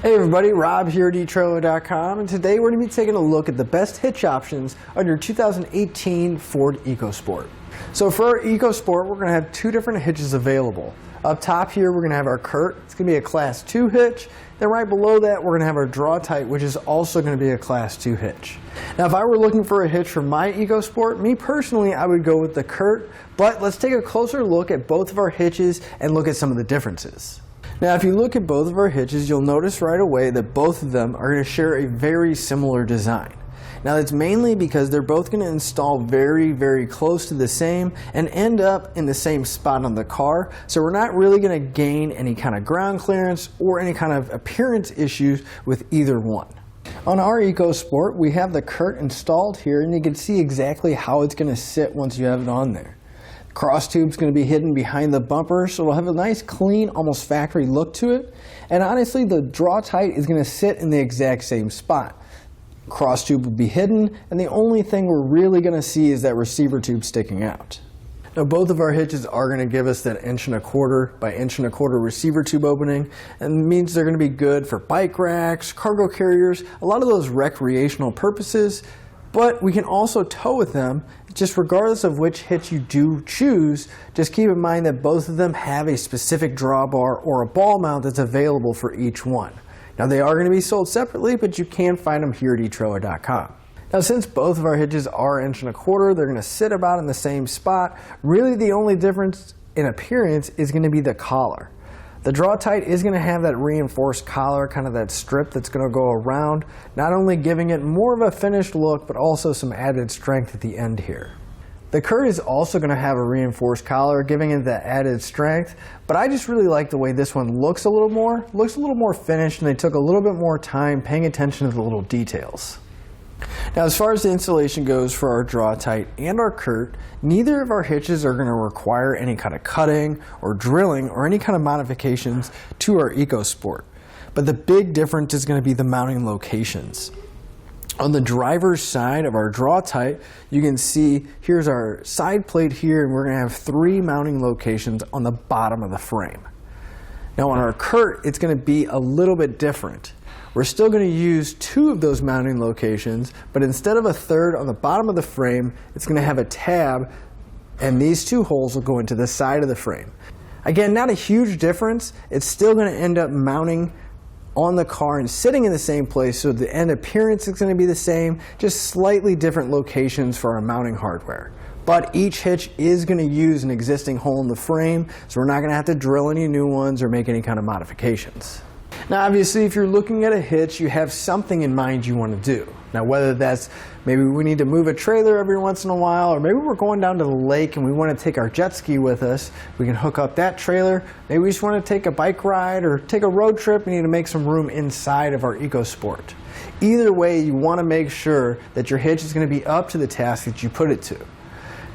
Hey everybody, Rob here at etrailer.com, and today we're going to be taking a look at the best hitch options on your 2018 Ford EcoSport. So for our EcoSport, we're going to have two different hitches available. Up top here, we're going to have our Curt. It's going to be a Class 2 hitch. Then right below that, we're going to have our Draw-Tite, which is also going to be a Class 2 hitch. Now, if I were looking for a hitch for my EcoSport, me personally, I would go with the Curt, but let's take a closer look at both of our hitches and look at some of the differences. Now, if you look at both of our hitches, you'll notice right away that both of them are going to share a very similar design. Now, that's mainly because they're both going to install very, very close to the same and end up in the same spot on the car, so we're not really going to gain any kind of ground clearance or any kind of appearance issues with either one. On our EcoSport, we have the Curt installed here, and you can see exactly how it's going to sit once you have it on there. Cross tube is going to be hidden behind the bumper, so it'll have a nice, clean, almost factory look to it. And honestly, the Draw-Tite is going to sit in the exact same spot. Cross tube will be hidden, and the only thing we're really going to see is that receiver tube sticking out. Now, both of our hitches are going to give us that 1¼ by 1¼ receiver tube opening, and it means they're going to be good for bike racks, cargo carriers, a lot of those recreational purposes. But we can also tow with them, just regardless of which hitch you do choose. Just keep in mind that both of them have a specific drawbar or a ball mount that's available for each one. Now, they are going to be sold separately, but you can find them here at etrailer.com. Now, since both of our hitches are 1¼ they're going to sit about in the same spot. Really, the only difference in appearance is going to be the collar. The Draw-Tite is going to have that reinforced collar, kind of that strip that's going to go around, not only giving it more of a finished look, but also some added strength at the end here. The Curt is also going to have a reinforced collar, giving it that added strength, but I just really like the way this one looks a little more finished, and they took a little bit more time paying attention to the little details. Now, as far as the installation goes for our Draw-Tite and our Curt, neither of our hitches are going to require any kind of cutting or drilling or any kind of modifications to our EcoSport. But the big difference is going to be the mounting locations. On the driver's side of our Draw-Tite, you can see here's our side plate here, and we're going to have 3 mounting locations on the bottom of the frame. Now, on our Curt, it's going to be a little bit different. We're still going to use 2 of those mounting locations, but instead of a third on the bottom of the frame, it's going to have a tab, and these 2 holes will go into the side of the frame. Again, not a huge difference. It's still going to end up mounting on the car and sitting in the same place, so the end appearance is going to be the same, just slightly different locations for our mounting hardware. But each hitch is going to use an existing hole in the frame, so we're not going to have to drill any new ones or make any kind of modifications. Now, obviously, if you're looking at a hitch, you have something in mind you want to do. Now, whether that's maybe we need to move a trailer every once in a while, or maybe we're going down to the lake and we want to take our jet ski with us, we can hook up that trailer. Maybe we just want to take a bike ride or take a road trip and need to make some room inside of our EcoSport. Either way, you want to make sure that your hitch is going to be up to the task that you put it to.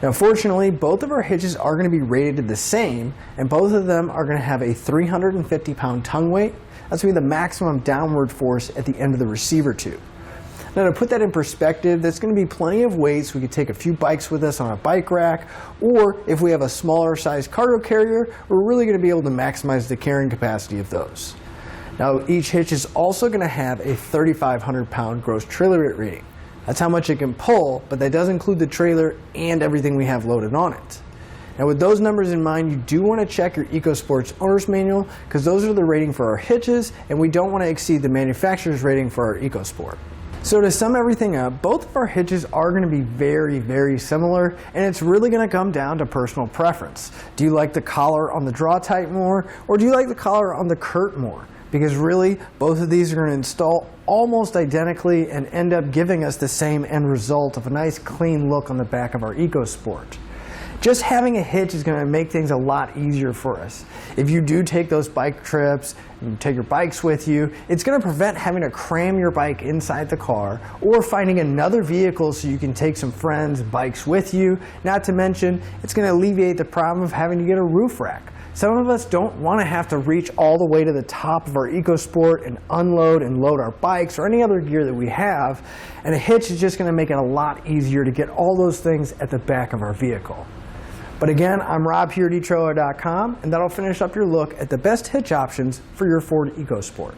Now, fortunately, both of our hitches are going to be rated the same, and both of them are going to have a 350-pound tongue weight. That's going to be the maximum downward force at the end of the receiver tube. Now, to put that in perspective, there's going to be plenty of weight, so we could take a few bikes with us on a bike rack, or if we have a smaller size cargo carrier, we're really going to be able to maximize the carrying capacity of those. Now, each hitch is also going to have a 3,500-pound gross trailer weight rating. That's how much it can pull, but that does include the trailer and everything we have loaded on it. Now, with those numbers in mind, you do want to check your EcoSport's owner's manual, because those are the rating for our hitches, and we don't want to exceed the manufacturer's rating for our EcoSport. So to sum everything up, both of our hitches are going to be very, very similar, and it's really going to come down to personal preference. Do you like the collar on the Draw-Tite more, or do you like the collar on the Curt more? Because really, both of these are going to install almost identically and end up giving us the same end result of a nice clean look on the back of our EcoSport. Just having a hitch is going to make things a lot easier for us. If you do take those bike trips, and you take your bikes with you, it's going to prevent having to cram your bike inside the car or finding another vehicle so you can take some friends' bikes with you. Not to mention, it's going to alleviate the problem of having to get a roof rack. Some of us don't want to have to reach all the way to the top of our EcoSport and unload and load our bikes or any other gear that we have, and a hitch is just going to make it a lot easier to get all those things at the back of our vehicle. But again, I'm Rob here at etrailer.com, and that'll finish up your look at the best hitch options for your Ford EcoSport.